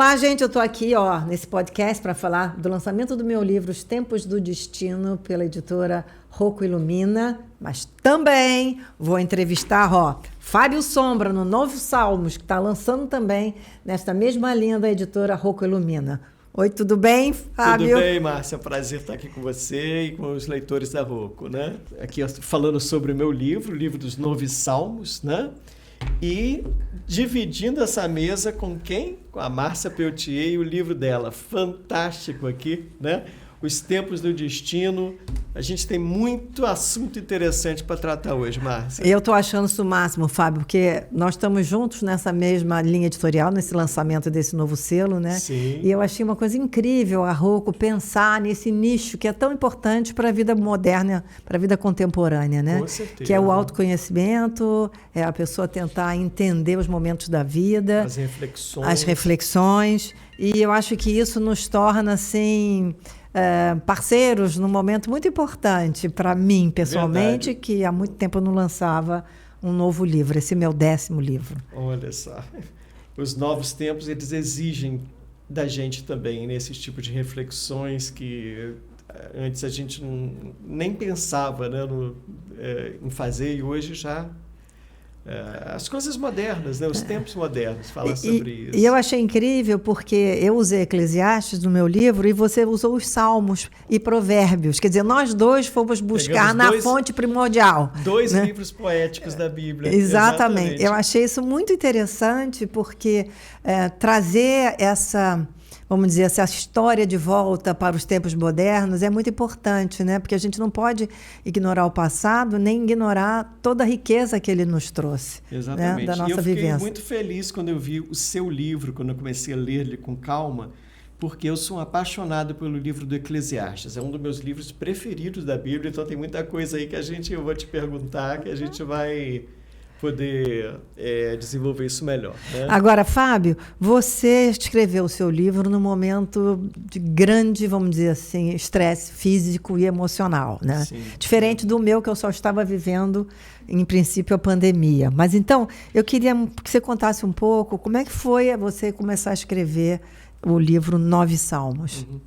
Olá, gente, eu estou aqui nesse podcast para falar do lançamento do meu livro Os Tempos do Destino, pela editora Rocco Illumina, mas também vou entrevistar Fábio Sombra no Novo Salmos, que está lançando também nesta mesma linha da editora Rocco Illumina. Oi, tudo bem, Fábio? Tudo bem, Márcia, é um prazer estar aqui com você e com os leitores da Rocco, né? Aqui falando sobre o meu livro, o livro dos Novos Salmos, né? E dividindo essa mesa com quem? Com a Márcia Peltier e o livro dela, fantástico aqui, né? Os Tempos do Destino. A gente tem muito assunto interessante para tratar hoje, Márcia. Eu estou achando isso o máximo, Fábio, porque nós estamos juntos nessa mesma linha editorial, nesse lançamento desse novo selo, né? Sim. E eu achei uma coisa incrível a Rocco pensar nesse nicho que é tão importante para a vida moderna, para a vida contemporânea, né? Com certeza. Que é o autoconhecimento, é a pessoa tentar entender os momentos da vida. As reflexões. E eu acho que isso nos torna, assim... parceiros num momento muito importante para mim, pessoalmente, verdade, que há muito tempo eu não lançava um novo livro, esse meu 10º livro. Olha só, os novos tempos, eles exigem da gente também, nesses tipos de reflexões que antes a gente nem pensava, né, em fazer, e hoje já... as coisas modernas, né? Os tempos modernos, falar sobre isso. E eu achei incrível porque eu usei Eclesiastes no meu livro e você usou os Salmos e Provérbios. Quer dizer, nós dois fomos buscar fonte primordial. Dois, né? Livros poéticos da Bíblia. Exatamente. Eu achei isso muito interessante porque trazer essa... vamos dizer, essa história de volta para os tempos modernos é muito importante, né? Porque a gente não pode ignorar o passado, nem ignorar toda a riqueza que ele nos trouxe. Exatamente. Né? Da nossa vivência. Eu fiquei muito feliz quando eu vi o seu livro, quando eu comecei a ler ele com calma, porque eu sou um apaixonado pelo livro do Eclesiastes. É um dos meus livros preferidos da Bíblia, então tem muita coisa aí que eu vou te perguntar, que a gente vai... poder desenvolver isso melhor. Né? Agora, Fábio, você escreveu o seu livro num momento de grande, vamos dizer assim, estresse físico e emocional, né? Sim. Diferente do meu, que eu só estava vivendo, em princípio, a pandemia. Mas então, eu queria que você contasse um pouco como é que foi você começar a escrever o livro 9 Salmos. Uhum.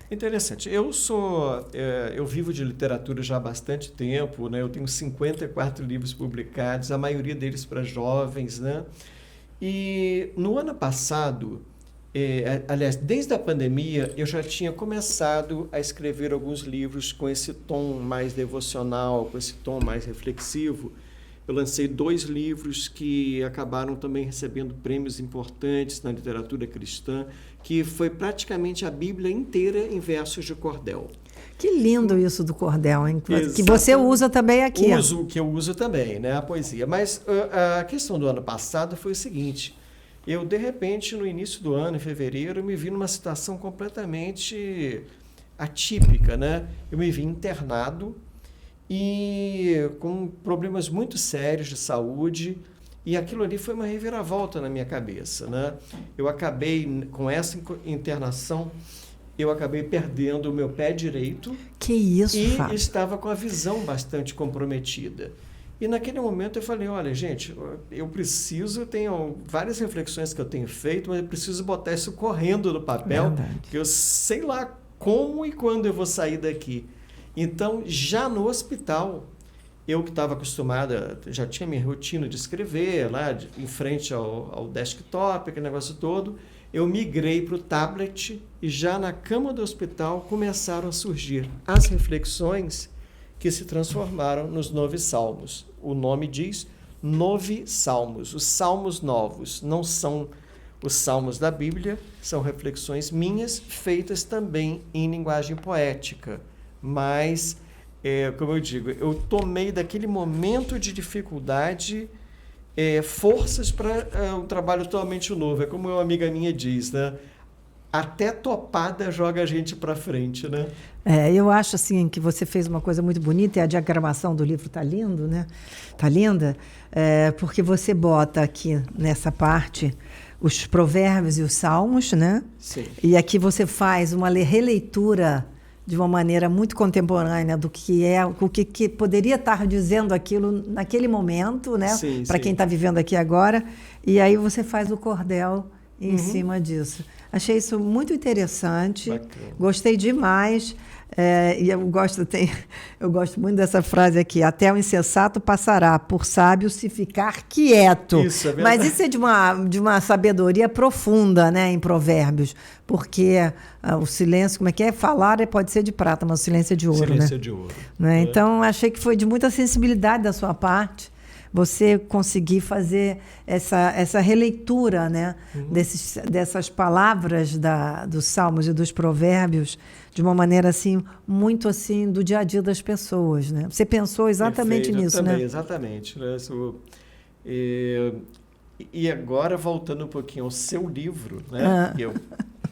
Interessante. Eu vivo de literatura já há bastante tempo, né? Eu tenho 54 livros publicados, a maioria deles para jovens, né? E no ano passado, aliás, desde a pandemia, eu já tinha começado a escrever alguns livros com esse tom mais devocional, com esse tom mais reflexivo. Eu lancei 2 livros que acabaram também recebendo prêmios importantes na literatura cristã, que foi praticamente a Bíblia inteira em versos de cordel. Que lindo isso do cordel, hein? Que você usa também aqui. Que eu uso também, né? A poesia. Mas a questão do ano passado foi o seguinte: eu, de repente, no início do ano, em fevereiro, me vi numa situação completamente atípica, né? Eu me vi internado e com problemas muito sérios de saúde, e aquilo ali foi uma reviravolta na minha cabeça, né? Eu acabei, com essa internação, eu acabei perdendo o meu pé direito. Que isso, e Fábio? Estava com a visão bastante comprometida. E naquele momento eu falei, olha, gente, tenho várias reflexões que eu tenho feito, mas eu preciso botar isso correndo no papel, porque eu sei lá como e quando eu vou sair daqui. Então, já no hospital, eu que estava acostumada, já tinha minha rotina de escrever lá em frente ao desktop, aquele negócio todo, eu migrei para o tablet e já na cama do hospital começaram a surgir as reflexões que se transformaram nos 9 salmos. O nome diz 9 salmos. Os salmos novos não são os salmos da Bíblia, são reflexões minhas, feitas também em linguagem poética. Mas, como eu digo, eu tomei daquele momento de dificuldade forças para um trabalho totalmente novo. É como uma amiga minha diz, né? Até topada joga a gente para frente, né? Eu acho assim que você fez uma coisa muito bonita, e a diagramação do livro está lindo, né? Está linda, porque você bota aqui nessa parte os provérbios e os salmos, né? Sim. E aqui você faz uma releitura de uma maneira muito contemporânea do que o que poderia estar dizendo aquilo naquele momento, né? Para quem está vivendo aqui agora. E aí você faz o cordel em cima disso. Achei isso muito interessante. Bacana. Gostei demais. E eu gosto muito dessa frase aqui: até o insensato passará, por sábio se ficar quieto. Isso, é verdade. Mas isso é de uma sabedoria profunda, né, em Provérbios, porque o silêncio, como é que é? Falar pode ser de prata, mas o silêncio é de ouro, silêncio né? é de ouro. Né? Então, achei que foi de muita sensibilidade da sua parte você conseguir fazer essa releitura, né, dessas palavras dos Salmos e dos Provérbios de uma maneira assim, muito assim, do dia a dia das pessoas. Né? Você pensou exatamente Perfeito, nisso, também, né? Exatamente. Né? E agora, voltando um pouquinho ao seu livro, né, que eu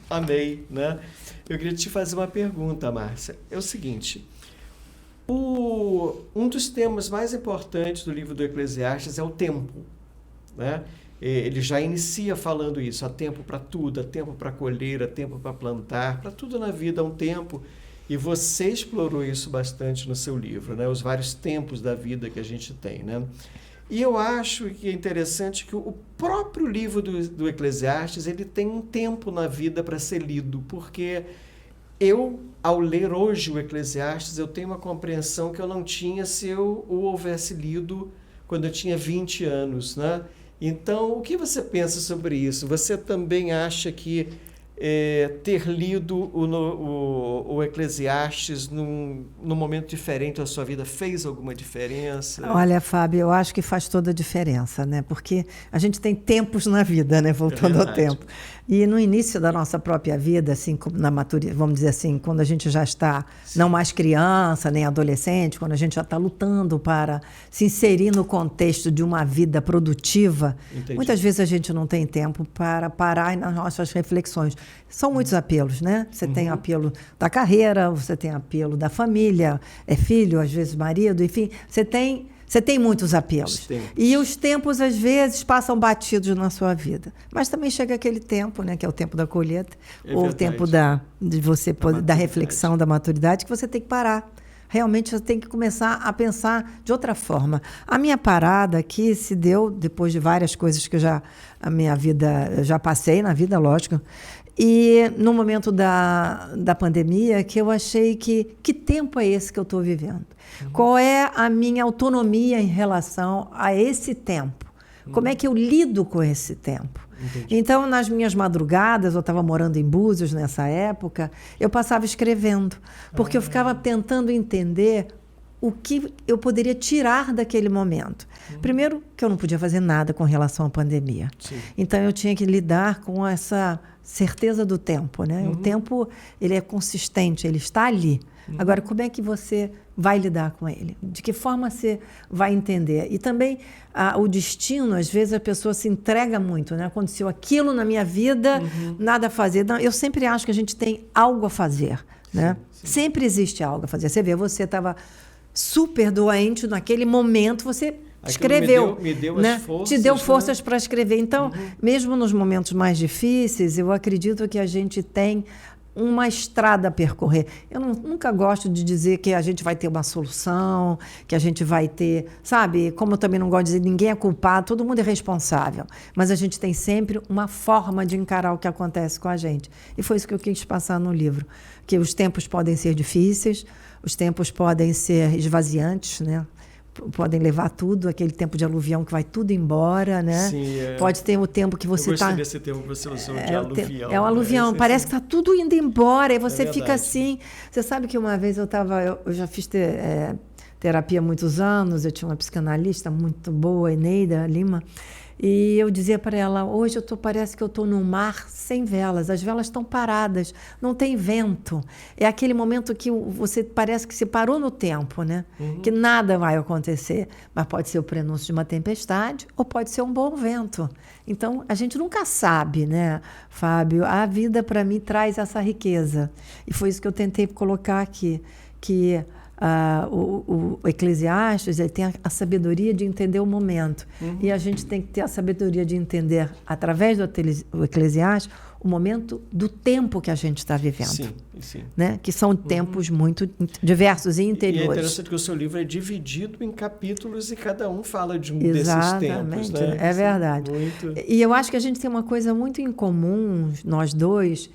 amei, né? Eu queria te fazer uma pergunta, Márcia. É o seguinte: um dos temas mais importantes do livro do Eclesiastes é o tempo, né? Ele já inicia falando isso: há tempo para tudo, há tempo para colher, há tempo para plantar, para tudo na vida há um tempo. E você explorou isso bastante no seu livro, né? Os vários tempos da vida que a gente tem, né? E eu acho que é interessante que o próprio livro do Eclesiastes, ele tem um tempo na vida para ser lido, porque eu, ao ler hoje o Eclesiastes, eu tenho uma compreensão que eu não tinha se eu o houvesse lido quando eu tinha 20 anos, né? Então, o que você pensa sobre isso? Você também acha que ter lido o Eclesiastes num momento diferente da sua vida fez alguma diferença? Olha, Fábio, eu acho que faz toda a diferença, né? Porque a gente tem tempos na vida, né? Voltando ao tempo. E no início da nossa própria vida, assim, na maturidade, vamos dizer assim, quando a gente já está não mais criança, nem adolescente, quando a gente já está lutando para se inserir no contexto de uma vida produtiva, muitas vezes a gente não tem tempo para parar nas nossas reflexões. São muitos apelos, né? Você tem apelo da carreira, você tem apelo da família, filho, às vezes marido, enfim, você tem muitos apelos. E os tempos, às vezes, passam batidos na sua vida. Mas também chega aquele tempo, né, que é o tempo da colheita, ou o tempo da reflexão, da maturidade, que você tem que parar. Realmente você tem que começar a pensar de outra forma. A minha parada aqui se deu depois de várias coisas que a minha vida, eu já passei na vida, lógico. E no momento da pandemia, que eu achei que tempo é esse que eu estou vivendo? Qual é a minha autonomia em relação a esse tempo? Como é que eu lido com esse tempo? Entendi. Então, nas minhas madrugadas, eu estava morando em Búzios nessa época, eu passava escrevendo, porque eu ficava tentando entender o que eu poderia tirar daquele momento. Primeiro, que eu não podia fazer nada com relação à pandemia. Sim. Então, eu tinha que lidar com essa certeza do tempo, né? O tempo, ele é consistente, ele está ali. Agora, como é que você vai lidar com ele? De que forma você vai entender? E também o destino, às vezes a pessoa se entrega muito, né? Aconteceu aquilo na minha vida, nada a fazer. Não, eu sempre acho que a gente tem algo a fazer, né? Sim. Sempre existe algo a fazer. Você vê, você estava super doente naquele momento, você escreveu, me deu né? as forças, te deu forças para escrever. Então, mesmo nos momentos mais difíceis, eu acredito que a gente tem uma estrada a percorrer. Eu nunca gosto de dizer que a gente vai ter uma solução, que a gente vai ter, sabe? Como eu também não gosto de dizer ninguém é culpado, todo mundo é responsável. Mas a gente tem sempre uma forma de encarar o que acontece com a gente. E foi isso que eu quis passar no livro. Que os tempos podem ser difíceis, os tempos podem ser esvaziantes, né? Podem levar tudo, aquele tempo de aluvião que vai tudo embora, né? Sim, pode ter o tempo que você está... Eu gostei desse termo que você usou, de aluvião. É um aluvião, parece que está tudo indo embora, e você fica assim... Você sabe que uma vez eu já fiz terapia há muitos anos, eu tinha uma psicanalista muito boa, Eneida Lima, e eu dizia para ela, hoje parece que eu estou num mar sem velas, as velas estão paradas, não tem vento. É aquele momento que você parece que se parou no tempo, né? Que nada vai acontecer, mas pode ser o prenúncio de uma tempestade ou pode ser um bom vento. Então, a gente nunca sabe, né, Fábio? A vida, para mim, traz essa riqueza. E foi isso que eu tentei colocar aqui, que o Eclesiastes, ele tem a sabedoria de entender o momento. E a gente tem que ter a sabedoria de entender, através do Eclesiastes, o momento do tempo que a gente está vivendo. Sim, sim. Né? Que são tempos muito diversos e interiores. E é interessante que o seu livro é dividido em capítulos e cada um fala de desses Exatamente, tempos. Né? É verdade. Muito... E eu acho que a gente tem uma coisa muito em comum, nós dois,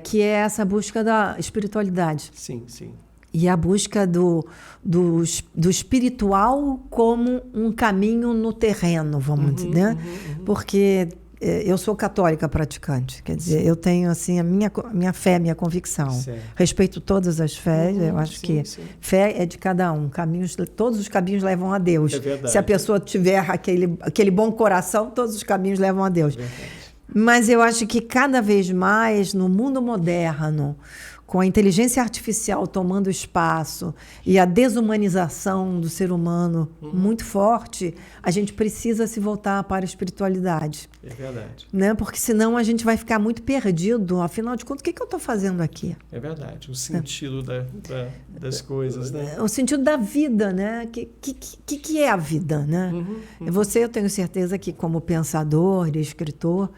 que é essa busca da espiritualidade. Sim, sim. E a busca do espiritual como um caminho no terreno, vamos dizer, né? Porque eu sou católica praticante, quer dizer, eu tenho assim a minha fé, minha convicção. Certo. Respeito todas as fés, eu acho que fé é de cada um, todos os caminhos levam a Deus. É verdade. Se a pessoa tiver aquele bom coração, todos os caminhos levam a Deus. Mas eu acho que cada vez mais no mundo moderno, com a inteligência artificial tomando espaço e a desumanização do ser humano muito forte, a gente precisa se voltar para a espiritualidade. É verdade. Né? Porque senão a gente vai ficar muito perdido. Afinal de contas, o que eu estou fazendo aqui? É verdade. O sentido das coisas, né? O sentido da vida, né? Que é a vida, né? Você, eu tenho certeza que como pensador e escritor,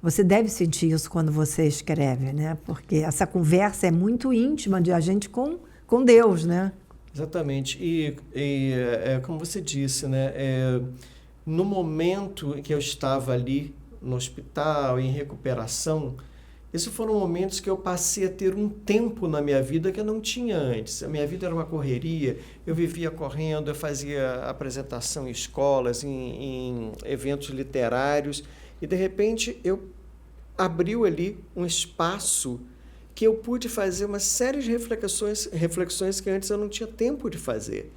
você deve sentir isso quando você escreve, né? Porque essa conversa é muito íntima de a gente com Deus, né? Exatamente. E como você disse, né? No momento em que eu estava ali no hospital, em recuperação, esses foram momentos que eu passei a ter um tempo na minha vida que eu não tinha antes. A minha vida era uma correria, eu vivia correndo, eu fazia apresentação em escolas, em eventos literários, e, de repente, abriu ali um espaço que eu pude fazer uma série de reflexões que antes eu não tinha tempo de fazer.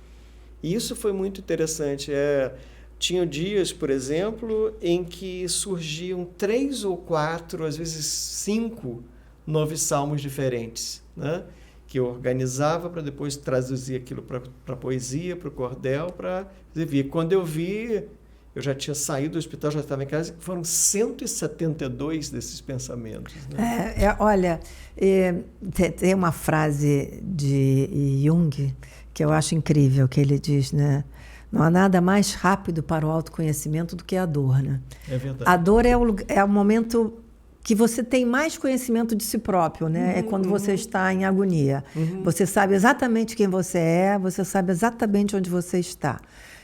E isso foi muito interessante. Tinha dias, por exemplo, em que surgiam 3 ou 4, às vezes 5 novos salmos diferentes, né? Que eu organizava para depois traduzir aquilo para poesia, para o cordel, para vir. Quando eu vi... Eu já tinha saído do hospital, já estava em casa, foram 172 desses pensamentos. Né? Olha, tem uma frase de Jung que eu acho incrível, que ele diz, né? Não há nada mais rápido para o autoconhecimento do que a dor, né? É verdade. A dor é o momento que você tem mais conhecimento de si próprio, né? É quando você está em agonia. Você sabe exatamente quem você é, você sabe exatamente onde você está.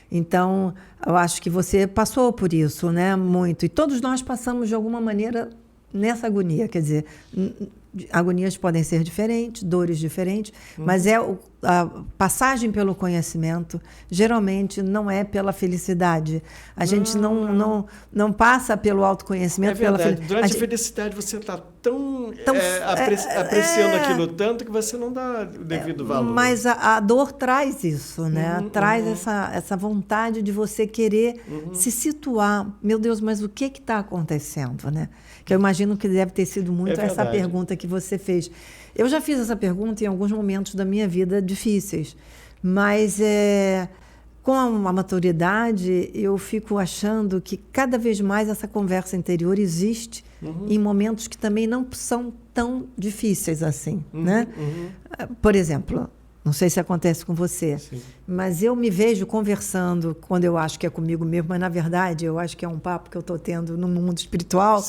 Então, eu acho que você passou por isso, né? Muito. E todos nós passamos, de alguma maneira, nessa agonia. Quer dizer, agonias podem ser diferentes, dores diferentes, mas a passagem pelo conhecimento geralmente não é pela felicidade. A gente não passa pelo autoconhecimento. É verdade. Durante a felicidade você está tão apreciando aquilo tanto que você não dá o devido valor. Mas a dor traz isso, né? Traz essa vontade de você querer se situar. Meu Deus, mas o que está acontecendo, né? Que eu imagino que deve ter sido muito essa pergunta que você fez. Eu já fiz essa pergunta em alguns momentos da minha vida difíceis, mas com a maturidade eu fico achando que cada vez mais essa conversa interior existe em momentos que também não são tão difíceis assim, né? Por exemplo, não sei se acontece com você, mas eu me vejo conversando quando eu acho que é comigo mesmo, mas na verdade eu acho que é um papo que eu estou tendo no mundo espiritual,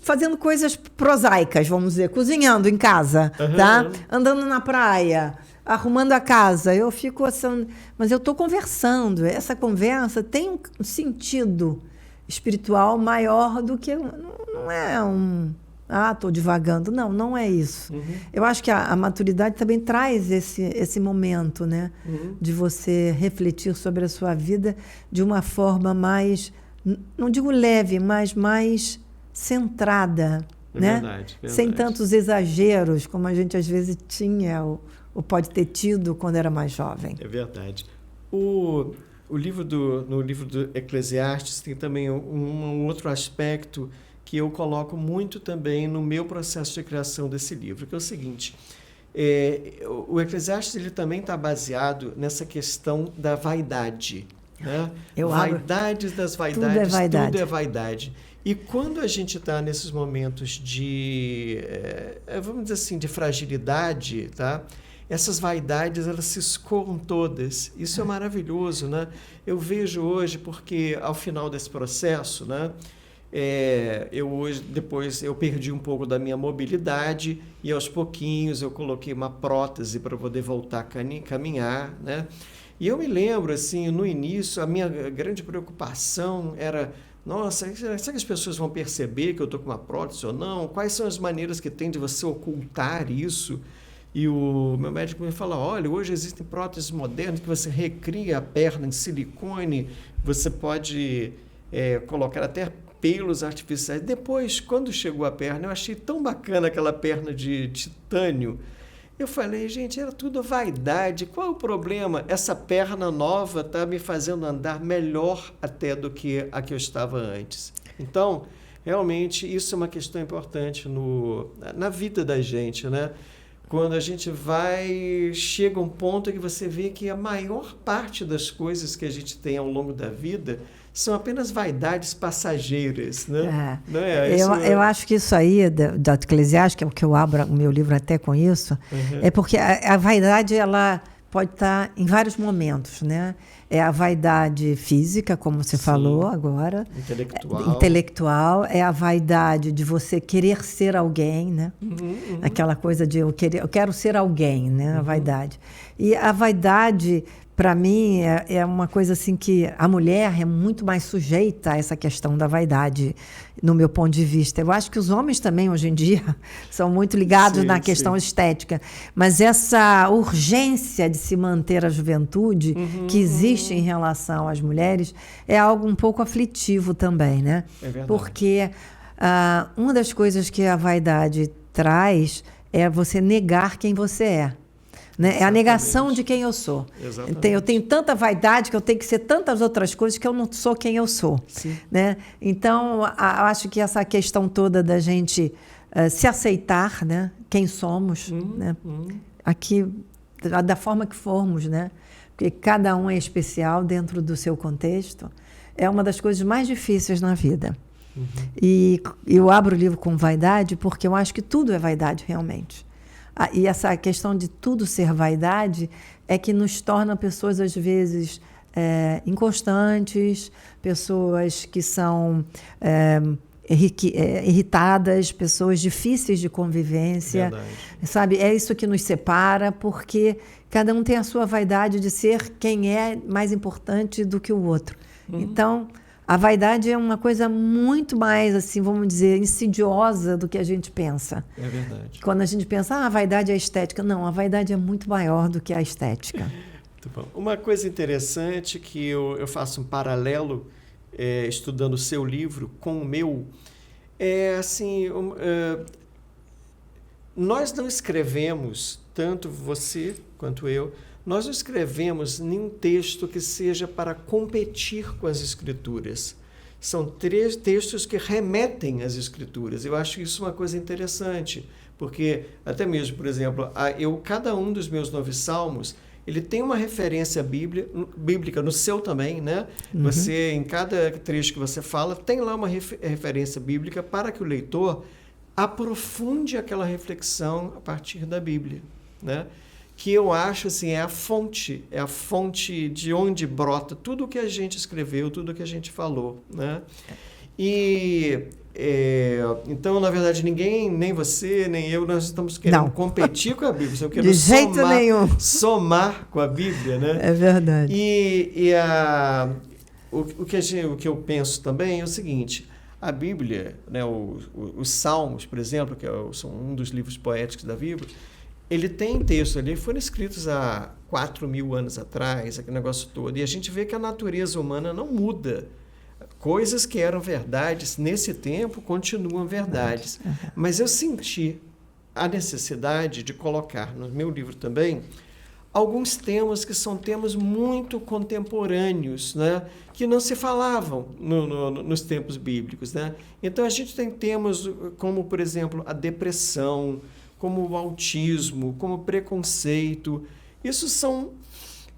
fazendo coisas prosaicas, vamos dizer, cozinhando em casa, tá? Andando na praia, arrumando a casa. Eu fico assim, mas eu estou conversando. Essa conversa tem um sentido espiritual maior do que... Não é um... estou divagando. Não é isso. Eu acho que a maturidade também traz esse momento, né? De você refletir sobre a sua vida de uma forma mais, não digo leve, mas mais centrada, né? Verdade. Sem tantos exageros como a gente às vezes tinha ou pode ter tido quando era mais jovem. É verdade. No livro do Eclesiastes tem também um outro aspecto que eu coloco muito também no meu processo de criação desse livro, que é o seguinte: o Eclesiastes ele também está baseado nessa questão da vaidade. Né? Vaidades das vaidades, tudo é vaidade. E quando a gente está nesses momentos de, vamos dizer assim, de fragilidade, tá? essas vaidades elas se escoam todas. Isso é maravilhoso, né? Eu vejo hoje, porque ao final desse processo, né, depois eu perdi um pouco da minha mobilidade e aos pouquinhos eu coloquei uma prótese para poder voltar a caminhar, né? E eu me lembro, assim, no início, a minha grande preocupação era: nossa, será que as pessoas vão perceber que eu estou com uma prótese ou não? Quais são as maneiras que tem de você ocultar isso? E o meu médico me falou: olha, hoje existem próteses modernas que você recria a perna em silicone, você pode colocar até pelos artificiais. Depois, quando chegou a perna, eu achei tão bacana aquela perna de titânio. Eu falei: gente, era tudo vaidade. Qual é o problema? Essa perna nova está me fazendo andar melhor até do que a que eu estava antes. Então, realmente, isso é uma questão importante na vida da gente, né? Quando a gente chega a um ponto em que você vê que a maior parte das coisas que a gente tem ao longo da vida são apenas vaidades passageiras, né? Não é? Eu acho que isso aí, da Eclesiastes, que é o que eu abro o meu livro até com isso, é porque a vaidade, ela pode estar em vários momentos, né? É a vaidade física, como você falou agora. Intelectual. É a vaidade de você querer ser alguém, né? Aquela coisa de eu quero ser alguém, né? A vaidade. E a vaidade, para mim, é uma coisa assim que a mulher é muito mais sujeita a essa questão da vaidade, no meu ponto de vista. Eu acho que os homens também, hoje em dia, são muito ligados na questão estética. Mas essa urgência de se manter a juventude que existe em relação às mulheres é algo um pouco aflitivo também, né? É verdade. Porque uma das coisas que a vaidade traz é você negar quem você é. Né? É a negação de quem eu sou. Exatamente. Eu tenho tanta vaidade que eu tenho que ser tantas outras coisas que eu não sou quem eu sou. Né? Então, acho que essa questão toda da gente se aceitar, né? Quem somos, né? Aqui, da forma que formos, né? Porque cada um é especial dentro do seu contexto, é uma das coisas mais difíceis na vida. E eu abro o livro com vaidade porque eu acho que tudo é vaidade realmente. E essa questão de tudo ser vaidade é que nos torna pessoas, às vezes, inconstantes, pessoas que são irritadas, pessoas difíceis de convivência. Verdade. Sabe? É isso que nos separa, porque cada um tem a sua vaidade de ser quem é mais importante do que o outro. Então, a vaidade é uma coisa muito mais, assim, vamos dizer, insidiosa do que a gente pensa. É verdade. Quando a gente pensa, a vaidade é a estética. Não, a vaidade é muito maior do que a estética. Muito bom. Uma coisa interessante que eu faço um paralelo, estudando o seu livro com o meu, é assim, nós não escrevemos, tanto você quanto eu, nós não escrevemos nenhum texto que seja para competir com as Escrituras. São 3 textos que remetem às Escrituras. Eu acho isso uma coisa interessante, porque até mesmo, por exemplo, cada um dos meus 9 salmos, ele tem uma referência bíblica, no seu também, né? Você, em cada trecho que você fala, tem lá uma referência bíblica para que o leitor aprofunde aquela reflexão a partir da Bíblia, né? Que eu acho assim, é a fonte de onde brota tudo o que a gente escreveu, tudo o que a gente falou, né? E então, na verdade, ninguém, nem você, nem eu, nós estamos querendo competir com a Bíblia, eu quero de jeito nenhum. Somar com a Bíblia, né? É verdade. O que eu penso também é o seguinte: a Bíblia, né, os Salmos, por exemplo, que são um dos livros poéticos da Bíblia, ele tem textos ali, foram escritos há 4.000 anos atrás, aquele negócio todo, e a gente vê que a natureza humana não muda. Coisas que eram verdades nesse tempo continuam verdades. Mas eu senti a necessidade de colocar no meu livro também alguns temas que são temas muito contemporâneos, né? Que não se falavam nos tempos bíblicos, né? Então, a gente tem temas como, por exemplo, a depressão, como o autismo, como o preconceito. Isso são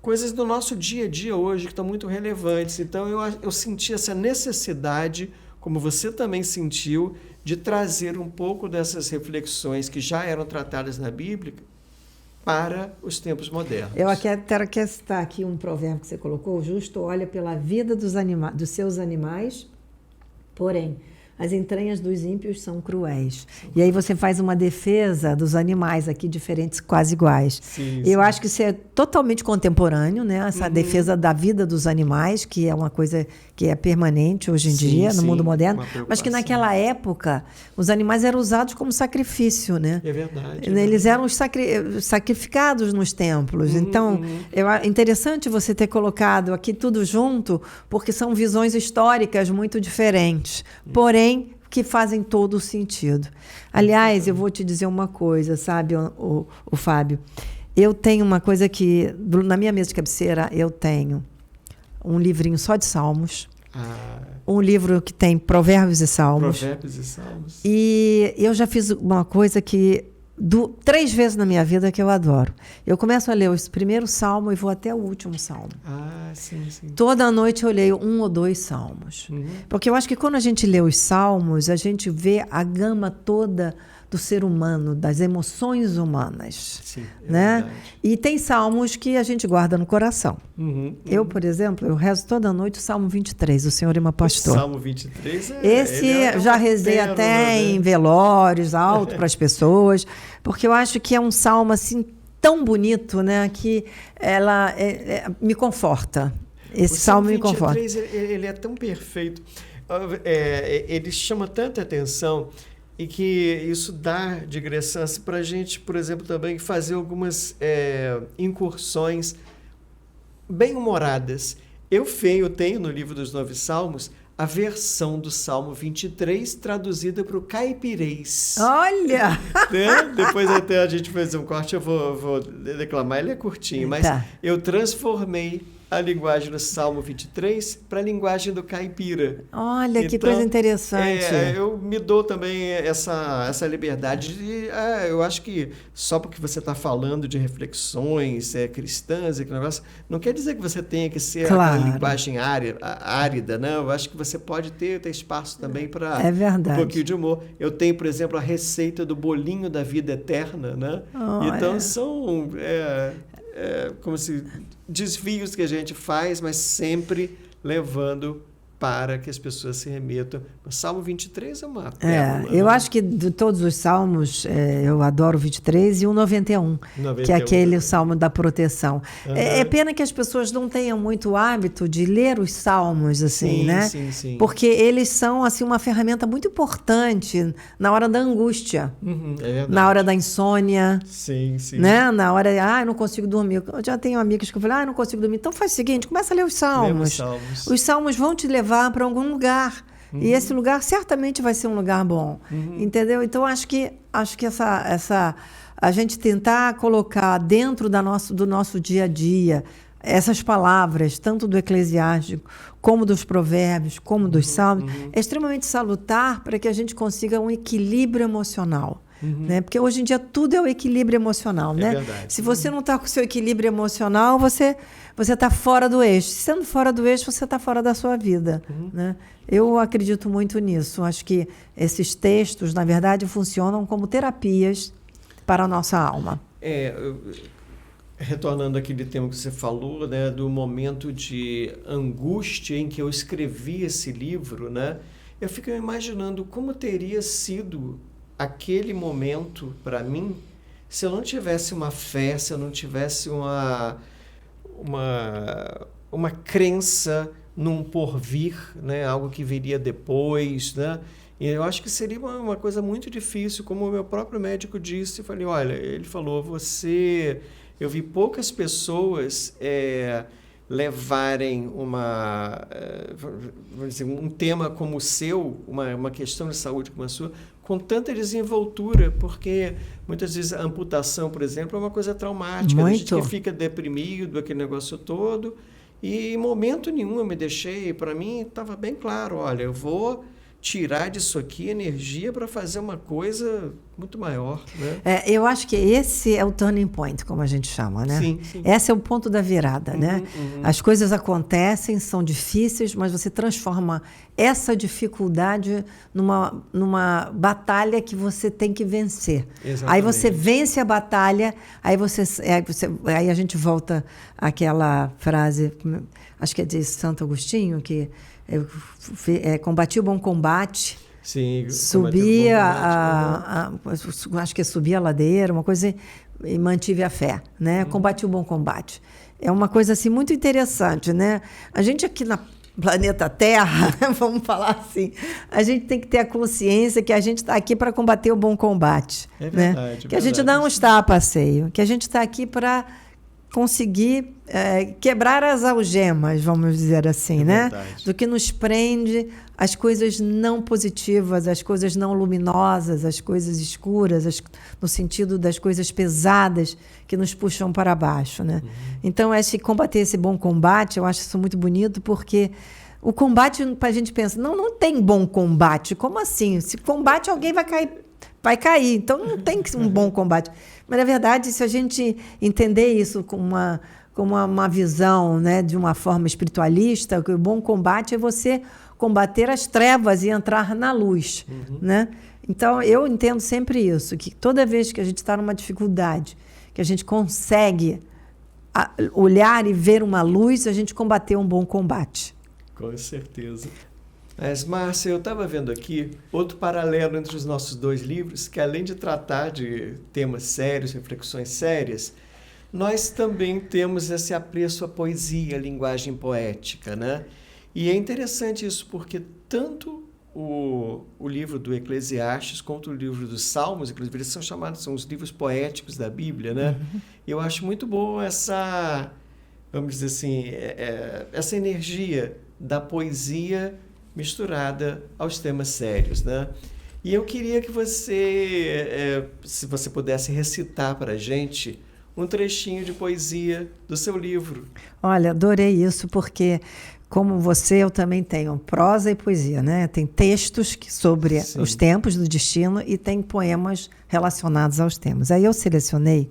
coisas do nosso dia a dia hoje que estão muito relevantes. Então, eu senti essa necessidade, como você também sentiu, de trazer um pouco dessas reflexões que já eram tratadas na Bíblia para os tempos modernos. Eu quero citar aqui um provérbio que você colocou: o justo olha pela vida dos seus animais, porém as entranhas dos ímpios são cruéis. E aí você faz uma defesa dos animais aqui, diferentes, quase iguais. Sim, eu acho que isso é totalmente contemporâneo, né? Essa defesa da vida dos animais, que é uma coisa que é permanente hoje em dia, no mundo moderno, mas que naquela época os animais eram usados como sacrifício, né? É verdade. Eles eram sacrificados nos templos. Então, é interessante você ter colocado aqui tudo junto, porque são visões históricas muito diferentes. Porém, que fazem todo o sentido. Aliás, eu vou te dizer uma coisa, sabe, o Fábio? Eu tenho uma coisa que, na minha mesa de cabeceira, eu tenho um livrinho só de salmos, um livro que tem provérbios e salmos. Provérbios e salmos. E eu já fiz uma coisa que 3 vezes na minha vida que eu adoro. Eu começo a ler o primeiro salmo e vou até o último salmo. Sim. Toda noite eu leio 1 ou 2 salmos. Porque eu acho que quando a gente lê os salmos, a gente vê a gama toda do ser humano, das emoções humanas. Sim, né? Verdade. E tem salmos que a gente guarda no coração. Eu, por exemplo, eu rezo toda noite o Salmo 23, o Senhor é meu pastor. O Salmo 23 Esse já rezei até em velórios, alto para as pessoas, porque eu acho que é um salmo assim tão bonito, né, que ela me conforta. Esse salmo me conforta. O Salmo 23, ele é tão perfeito. Ele chama tanta atenção e que isso dá digressão para a gente, por exemplo, também fazer algumas incursões bem-humoradas. Eu tenho no livro dos 9 Salmos a versão do Salmo 23 traduzida para o caipirês. Olha! Né? Depois até a gente fazer um corte, eu vou declamar, ele é curtinho, mas eu transformei a linguagem do Salmo 23 para a linguagem do caipira. Olha, então, que coisa interessante. Eu me dou também essa liberdade de... eu acho que só porque você está falando de reflexões cristãs, não quer dizer que você tenha que ser aquela linguagem árida, né? Eu acho que você pode ter espaço também para um pouquinho de humor. Eu tenho, por exemplo, a receita do bolinho da vida eterna, né? Então, são... como se desvios que a gente faz, mas sempre levando para que as pessoas se remetam. O Salmo 23 é uma pérola. Eu acho que de todos os salmos, eu adoro o 23 e o 91, que é aquele salmo da proteção. É pena que as pessoas não tenham muito hábito de ler os salmos, assim, né? Sim. Porque eles são, assim, uma ferramenta muito importante na hora da angústia, na hora da insônia, sim. Né? Na hora, eu não consigo dormir. Eu já tenho amigas que eu falei, eu não consigo dormir. Então faz o seguinte, começa a ler os salmos. Os salmos vão te levar para algum lugar. E esse lugar certamente vai ser um lugar bom. Entendeu? Então, acho que a gente tentar colocar dentro do nosso dia a dia essas palavras, tanto do Eclesiástico, como dos Provérbios, como dos Salmos, é extremamente salutar para que a gente consiga um equilíbrio emocional. Né? Porque hoje em dia tudo é o equilíbrio emocional. Né? Verdade. Se você não está com o seu equilíbrio emocional, você está fora do eixo. Sendo fora do eixo, você está fora da sua vida. Né? Eu acredito muito nisso. Acho que esses textos, na verdade, funcionam como terapias para a nossa alma. Retornando àquele tema que você falou, né, do momento de angústia em que eu escrevi esse livro, né, eu fico imaginando como teria sido aquele momento para mim se eu não tivesse uma fé, se eu não tivesse uma crença num porvir, né, algo que viria depois, né? E eu acho que seria uma coisa muito difícil, como o meu próprio médico disse. Eu falei, olha, ele falou, eu vi poucas pessoas levarem vamos dizer, um tema como o seu, uma questão de saúde como a sua, com tanta desenvoltura, porque muitas vezes a amputação, por exemplo, é uma coisa traumática. A gente que fica deprimido, aquele negócio todo, e em momento nenhum eu me deixei, para mim estava bem claro, olha, eu vou tirar disso aqui energia para fazer uma coisa muito maior, né? Eu acho que esse é o turning point, como a gente chama, né? Sim. Esse é o ponto da virada, né? As coisas acontecem, são difíceis, mas você transforma essa dificuldade numa batalha que você tem que vencer. Exatamente. Aí você vence a batalha, aí a gente volta àquela frase, acho que é de Santo Agostinho, que combati o bom combate. Sim, subia acho que subia a ladeira, uma coisa, e mantive a fé, né? Combati o bom combate. É uma coisa assim muito interessante, né? A gente aqui na planeta Terra, vamos falar assim, a gente tem que ter a consciência que a gente está aqui para combater o bom combate, né? Que a gente não está a passeio, que a gente está aqui para conseguir quebrar as algemas, vamos dizer assim, né? Do que nos prende as coisas não positivas, as coisas não luminosas, as coisas escuras, no sentido das coisas pesadas que nos puxam para baixo, né? Então, combater esse bom combate, eu acho isso muito bonito, porque o combate, a gente pensa, não tem bom combate. Como assim? Se combate, alguém vai cair. Então, não tem um bom combate. Mas, na verdade, se a gente entender isso com uma visão, né, de uma forma espiritualista, que o bom combate é você combater as trevas e entrar na luz, né? Então, eu entendo sempre isso, que toda vez que a gente está numa dificuldade, que a gente consegue olhar e ver uma luz, a gente combateu um bom combate. Com certeza. Mas, Márcia, eu estava vendo aqui outro paralelo entre os nossos dois livros, que além de tratar de temas sérios, reflexões sérias, nós também temos esse apreço à poesia, à linguagem poética, né? E é interessante isso, porque tanto o livro do Eclesiastes quanto o livro dos Salmos, inclusive, eles são os livros poéticos da Bíblia, né? Eu acho muito boa essa, vamos dizer assim, essa energia da poesia misturada aos temas sérios, né? E eu queria que você, se você pudesse recitar para a gente um trechinho de poesia do seu livro. Olha, adorei isso, porque como você, eu também tenho prosa e poesia, né? Tem textos sobre os tempos do destino e tem poemas relacionados aos temas. Aí eu selecionei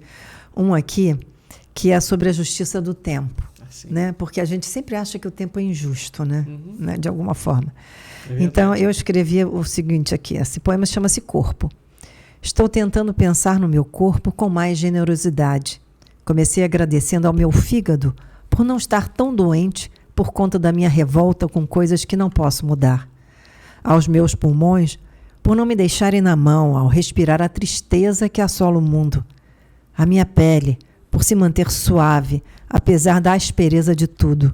um aqui que é sobre a justiça do tempo, né? Porque a gente sempre acha que o tempo é injusto, né? Né? De alguma forma. Então, eu escrevi o seguinte aqui. Esse poema chama-se Corpo. Estou tentando pensar no meu corpo com mais generosidade. Comecei agradecendo ao meu fígado por não estar tão doente por conta da minha revolta com coisas que não posso mudar. Aos meus pulmões, por não me deixarem na mão ao respirar a tristeza que assola o mundo. A minha pele, por se manter suave, apesar da aspereza de tudo.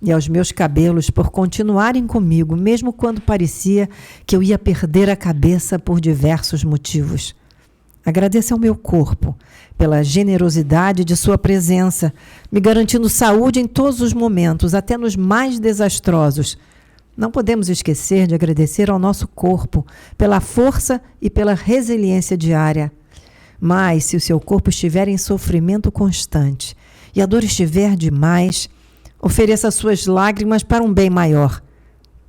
E aos meus cabelos, por continuarem comigo, mesmo quando parecia que eu ia perder a cabeça por diversos motivos. Agradeço ao meu corpo pela generosidade de sua presença, me garantindo saúde em todos os momentos, até nos mais desastrosos. Não podemos esquecer de agradecer ao nosso corpo pela força e pela resiliência diária. Mas, se o seu corpo estiver em sofrimento constante e a dor estiver demais, ofereça suas lágrimas para um bem maior.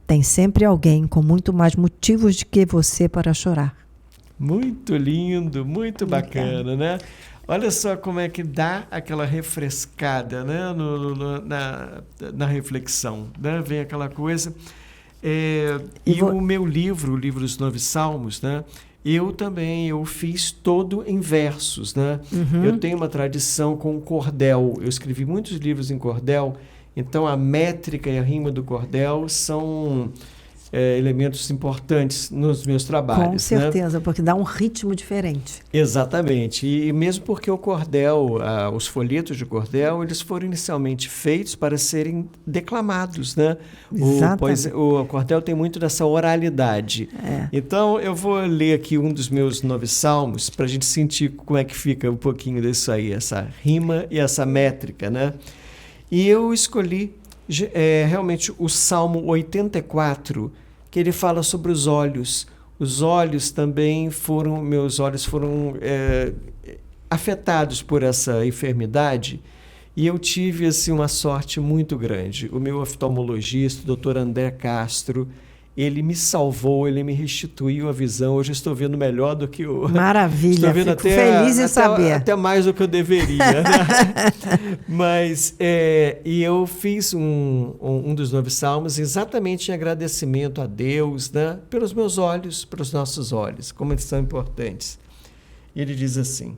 Tem sempre alguém com muito mais motivos do que você para chorar. Muito lindo, muito bacana, né? Olha só como é que dá aquela refrescada, né? Na reflexão, né? Vem aquela coisa. O meu livro, o livro dos 9 Salmos, né? Eu fiz todo em versos, né? Eu tenho uma tradição com cordel. Eu escrevi muitos livros em cordel, então a métrica e a rima do cordel são elementos importantes nos meus trabalhos. Com certeza, né? Porque dá um ritmo diferente. Exatamente. E mesmo porque o cordel, os folhetos de cordel, eles foram inicialmente feitos para serem declamados, né? O cordel tem muito dessa oralidade. Então, eu vou ler aqui um dos meus 9 salmos para a gente sentir como é que fica um pouquinho disso aí, essa rima e essa métrica, né? E eu escolhi realmente o Salmo 84, que ele fala sobre os olhos. Os olhos também meus olhos foram afetados por essa enfermidade, e eu tive assim, uma sorte muito grande. O meu oftalmologista, o Dr. André Castro, Ele me salvou, ele me restituiu a visão. Hoje estou vendo melhor do que o... Maravilha, estou vendo fico feliz em saber. Até mais do que eu deveria. Né? Mas, e eu fiz um dos 9 salmos exatamente em agradecimento a Deus, né? Pelos meus olhos, pelos nossos olhos, como eles são importantes. E ele diz assim: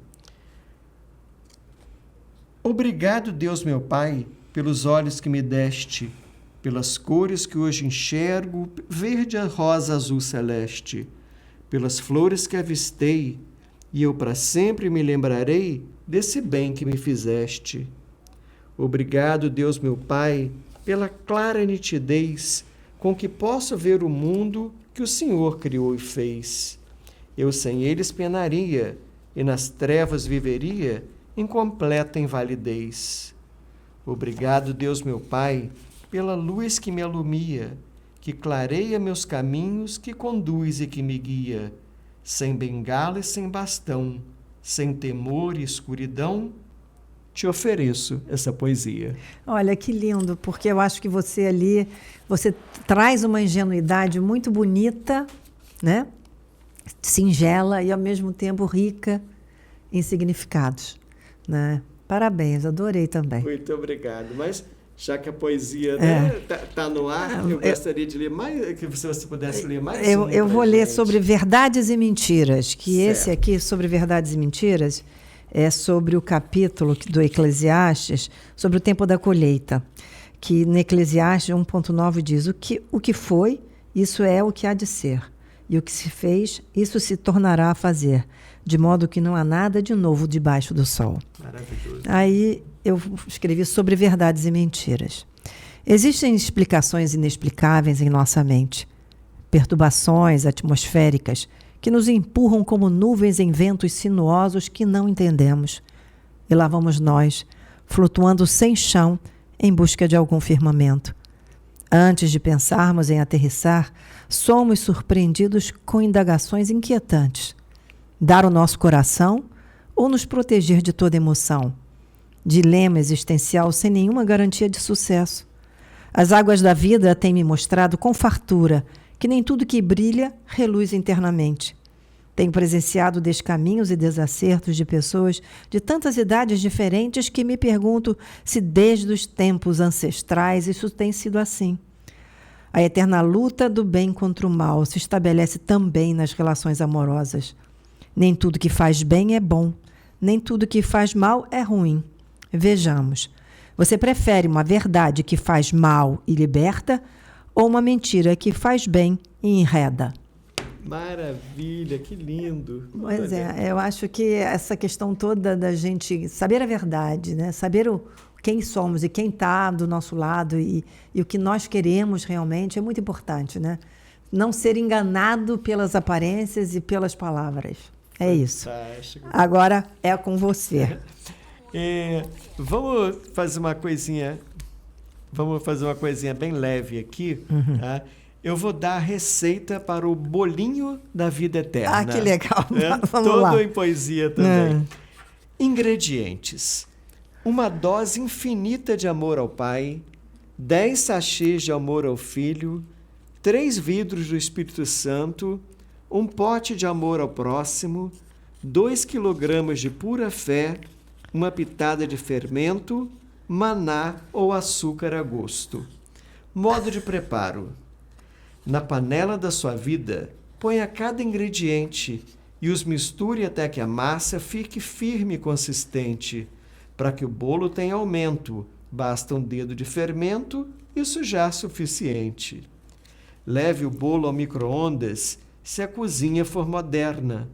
obrigado, Deus meu Pai, pelos olhos que me deste, pelas cores que hoje enxergo, verde, rosa, azul, celeste, pelas flores que avistei, e eu para sempre me lembrarei desse bem que me fizeste. Obrigado, Deus meu Pai, pela clara nitidez com que posso ver o mundo que o Senhor criou e fez. Eu sem eles penaria, e nas trevas viveria em completa invalidez. Obrigado, Deus meu Pai, pela luz que me alumia, que clareia meus caminhos, que conduz e que me guia, sem bengala e sem bastão, sem temor e escuridão, te ofereço essa poesia. Olha, que lindo, porque eu acho que você ali, você traz uma ingenuidade muito bonita, né? Singela e, ao mesmo tempo, rica em significados, né? Parabéns, adorei também. Muito obrigado. Mas, já que a poesia tá no ar, eu gostaria de ler mais, que você pudesse ler mais eu vou ler sobre verdades e mentiras, que certo. Esse aqui, sobre verdades e mentiras, é sobre o capítulo do Eclesiastes, sobre o tempo da colheita, que no Eclesiastes 1.9 diz: o que foi, isso é o que há de ser, e o que se fez, isso se tornará a fazer, de modo que não há nada de novo debaixo do sol. Maravilhoso. Aí eu escrevi sobre verdades e mentiras. Existem explicações inexplicáveis em nossa mente, perturbações atmosféricas que nos empurram como nuvens em ventos sinuosos que não entendemos. E lá vamos nós, flutuando sem chão em busca de algum firmamento. Antes de pensarmos em aterrissar, somos surpreendidos com indagações inquietantes. Dar o nosso coração ou nos proteger de toda emoção? Dilema existencial sem nenhuma garantia de sucesso. As águas da vida têm me mostrado com fartura que nem tudo que brilha reluz internamente. Tenho presenciado descaminhos e desacertos de pessoas de tantas idades diferentes que me pergunto se desde os tempos ancestrais isso tem sido assim. A eterna luta do bem contra o mal se estabelece também nas relações amorosas. Nem tudo que faz bem é bom, nem tudo que faz mal é ruim. Vejamos, você prefere uma verdade que faz mal e liberta ou uma mentira que faz bem e enreda? Maravilha, que lindo. Pois é, eu acho que essa questão toda da gente saber a verdade, né? Saber quem somos e quem está do nosso lado e o que nós queremos realmente é muito importante, né? Não ser enganado pelas aparências e pelas palavras. É isso. Fantástico. Agora é com você. Vamos fazer uma coisinha bem leve aqui. Tá? Eu vou dar a receita para o bolinho da vida eterna. Ah, que legal. Vamos Todo lá. em poesia também. Ingredientes: uma dose infinita de amor ao Pai, 10 sachês de amor ao Filho, 3 vidros do Espírito Santo, um pote de amor ao próximo, 2 quilogramas de pura fé, uma pitada de fermento, maná ou açúcar a gosto. Modo de preparo: na panela da sua vida, ponha cada ingrediente e os misture até que a massa fique firme e consistente. Para que o bolo tenha aumento, basta um dedo de fermento, isso já é suficiente. Leve o bolo ao micro-ondas se a cozinha for moderna.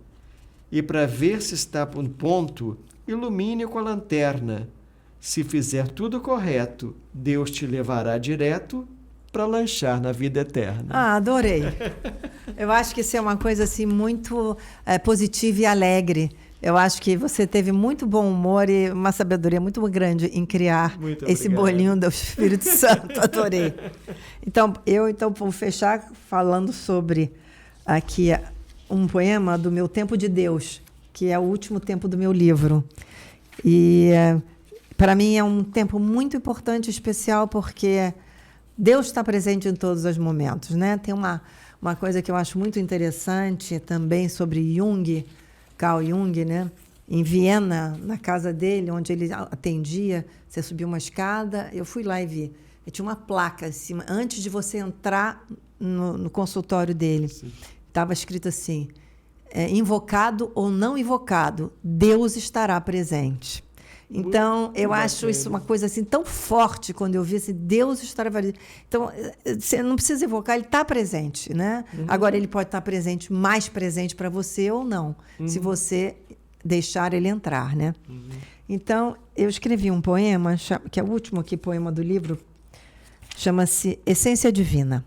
E para ver se está no ponto, ilumine com a lanterna. Se fizer tudo correto, Deus te levará direto para lanchar na vida eterna. Ah, adorei. Eu acho que isso é uma coisa assim muito positiva e alegre. Eu acho que você teve muito bom humor e uma sabedoria muito grande em criar esse bolinho do Espírito Santo. Adorei. Então vou fechar falando sobre aqui um poema do meu Tempo de Deus, que é o último tempo do meu livro. E para mim é um tempo muito importante e especial porque Deus está presente em todos os momentos, né? Tem uma coisa que eu acho muito interessante também sobre Jung, Carl Jung, né? Em Viena, na casa dele, onde ele atendia, você subiu uma escada, eu fui lá e vi. E tinha uma placa acima, antes de você entrar no consultório dele. Estava escrito assim, invocado ou não invocado, Deus estará presente. Então, eu acho isso uma coisa assim tão forte quando eu vi assim, Deus estará presente. Então, você não precisa evocar, ele está presente, né? Agora, ele pode estar presente, mais presente para você ou não, se você deixar ele entrar, né? Então, eu escrevi um poema, que é o último aqui, poema do livro, chama-se Essência Divina.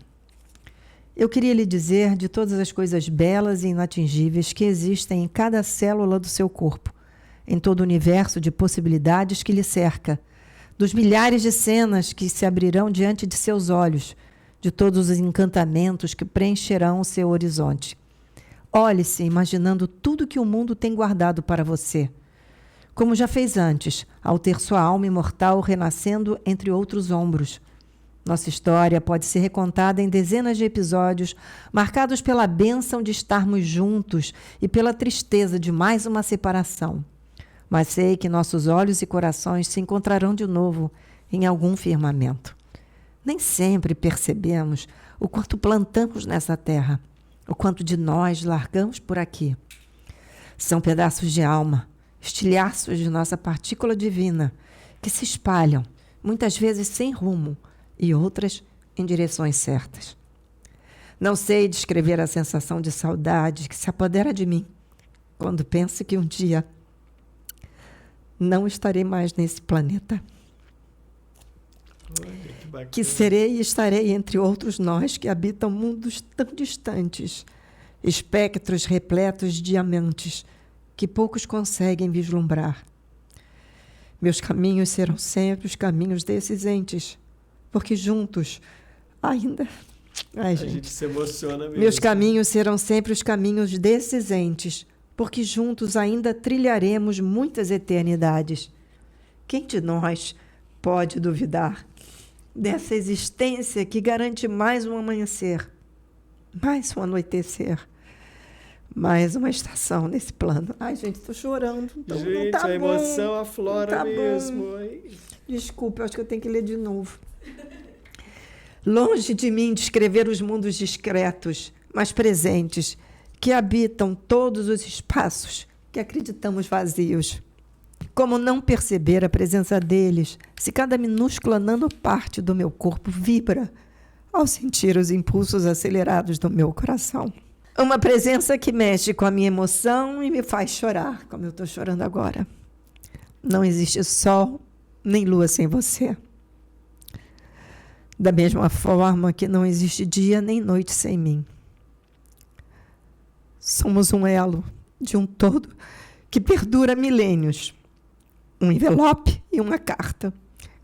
Eu queria lhe dizer de todas as coisas belas e inatingíveis que existem em cada célula do seu corpo, em todo o universo de possibilidades que lhe cerca, dos milhares de cenas que se abrirão diante de seus olhos, de todos os encantamentos que preencherão o seu horizonte. Olhe-se imaginando tudo que o mundo tem guardado para você, como já fez antes, ao ter sua alma imortal renascendo entre outros ombros. Nossa história pode ser recontada em dezenas de episódios, marcados pela bênção de estarmos juntos e pela tristeza de mais uma separação. Mas sei que nossos olhos e corações se encontrarão de novo em algum firmamento. Nem sempre percebemos o quanto plantamos nessa terra, o quanto de nós largamos por aqui. São pedaços de alma, estilhaços de nossa partícula divina, que se espalham, muitas vezes sem rumo, e outras em direções certas. Não sei descrever a sensação de saudade que se apodera de mim quando penso que um dia não estarei mais nesse planeta. Que serei e estarei entre outros nós que habitam mundos tão distantes, espectros repletos de diamantes que poucos conseguem vislumbrar. Meus caminhos serão sempre os caminhos desses entes, porque juntos ainda... Ai, gente. A gente se emociona mesmo. Meus caminhos serão sempre os caminhos desses entes, porque juntos ainda trilharemos muitas eternidades. Quem de nós pode duvidar dessa existência que garante mais um amanhecer, mais um anoitecer, mais uma estação nesse plano? Ai, gente, estou chorando. Então gente, não tá a emoção bom, aflora tá mesmo. Desculpa, eu acho que eu tenho que ler de novo. Longe de mim descrever os mundos discretos, mas presentes, que habitam todos os espaços que acreditamos vazios. Como não perceber a presença deles, se cada minúscula nanoparte do meu corpo vibra ao sentir os impulsos acelerados do meu coração? Uma presença que mexe com a minha emoção e me faz chorar, como eu estou chorando agora. Não existe sol nem lua sem você. Da mesma forma que não existe dia nem noite sem mim. Somos um elo de um todo que perdura milênios. Um envelope e uma carta,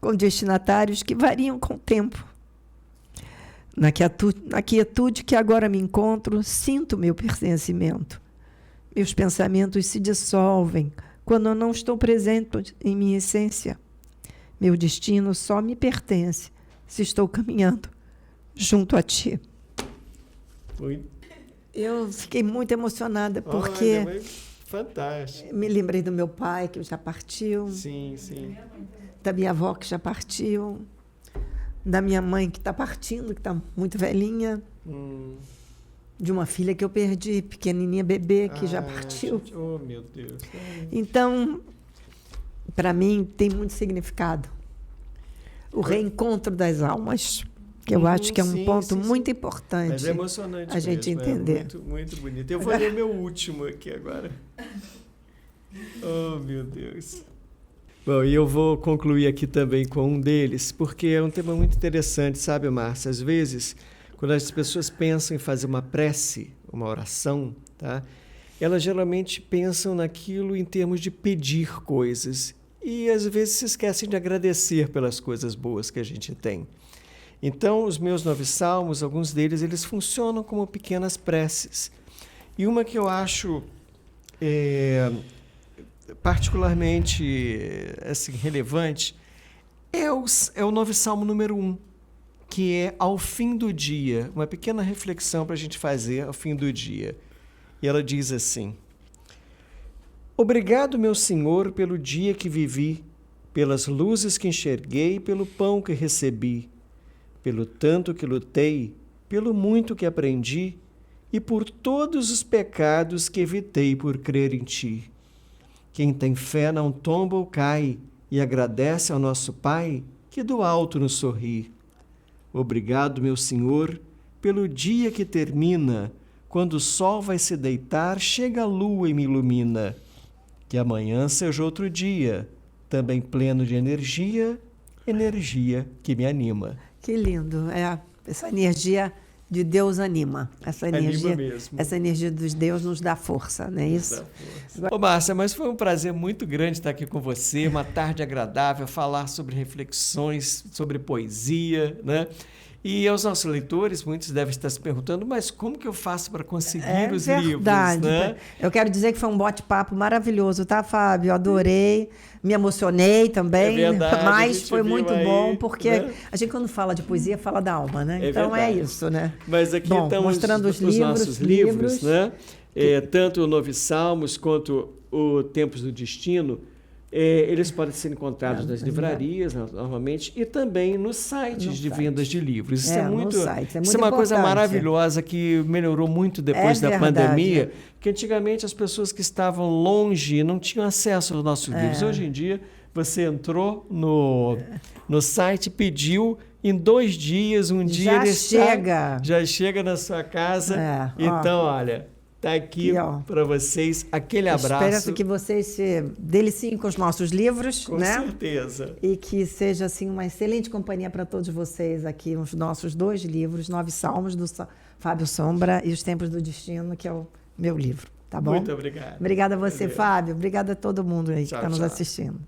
com destinatários que variam com o tempo. Na quietude que agora me encontro, sinto meu pertencimento. Meus pensamentos se dissolvem quando eu não estou presente em minha essência. Meu destino só me pertence se estou caminhando junto a ti. Eu fiquei muito emocionada, porque... Olha, fantástico. Me lembrei do meu pai, que já partiu. Sim, sim. Da minha avó, que já partiu. Da minha mãe, que está partindo, que está muito velhinha. De uma filha que eu perdi, pequenininha bebê, que já partiu. Gente, oh, meu Deus. Então, para mim, tem muito significado. O reencontro das almas, que eu acho que é um ponto muito importante. Mas é emocionante a gente mesmo, entender. Muito, muito bonito. Eu vou ler meu último aqui agora. Oh, meu Deus. Bom, e eu vou concluir aqui também com um deles, porque é um tema muito interessante, sabe, Márcia? Às vezes, quando as pessoas pensam em fazer uma prece, uma oração, tá? Elas geralmente pensam naquilo em termos de pedir coisas e, às vezes, se esquecem de agradecer pelas coisas boas que a gente tem. Então, os meus 9 salmos, alguns deles, eles funcionam como pequenas preces. E uma que eu acho particularmente assim, relevante é o 9 salmo número 1, que é ao fim do dia, uma pequena reflexão para a gente fazer ao fim do dia. E ela diz assim: obrigado, meu Senhor, pelo dia que vivi, pelas luzes que enxerguei, pelo pão que recebi, pelo tanto que lutei, pelo muito que aprendi e por todos os pecados que evitei por crer em Ti. Quem tem fé não tomba ou cai e agradece ao nosso Pai que do alto nos sorri. Obrigado, meu Senhor, pelo dia que termina, quando o sol vai se deitar, chega a lua e me ilumina. Que amanhã seja outro dia, também pleno de energia, energia que me anima. Que lindo. Essa energia de Deus anima. Anima mesmo. Essa energia dos Deus nos dá força, não é isso? Ô, Márcia, mas foi um prazer muito grande estar aqui com você, uma tarde agradável, falar sobre reflexões, sobre poesia, né? E aos nossos leitores, muitos devem estar se perguntando, mas como que eu faço para conseguir os livros? Né? Eu quero dizer que foi um bate-papo maravilhoso, tá, Fábio? Eu adorei, me emocionei também, mas foi muito bom, porque a gente, quando fala de poesia, fala da alma, né? Então verdade. É isso, né? Mas aqui estão mostrando os nossos livros, né? Tanto o Novo Salmos quanto o Tempos do Destino. Eles podem ser encontrados nas livrarias, normalmente, e também nos sites de vendas de livros. Isso é muito isso é uma coisa maravilhosa que melhorou muito depois da pandemia, que antigamente as pessoas que estavam longe não tinham acesso aos nossos livros. Hoje em dia, você entrou no site, pediu, em 2 dias, um dia já chega na sua casa. Então, olha... Está aqui para vocês, aquele abraço. Espero que vocês se deliciem com os nossos livros, com certeza. E que seja assim, uma excelente companhia para todos vocês aqui, os nossos 2 livros, 9 Salmos, do Fábio Sombra, e Os Tempos do Destino, que é o meu livro. Tá bom? Muito obrigado. Obrigada a você, Fábio. Obrigada a todo mundo aí que está nos assistindo.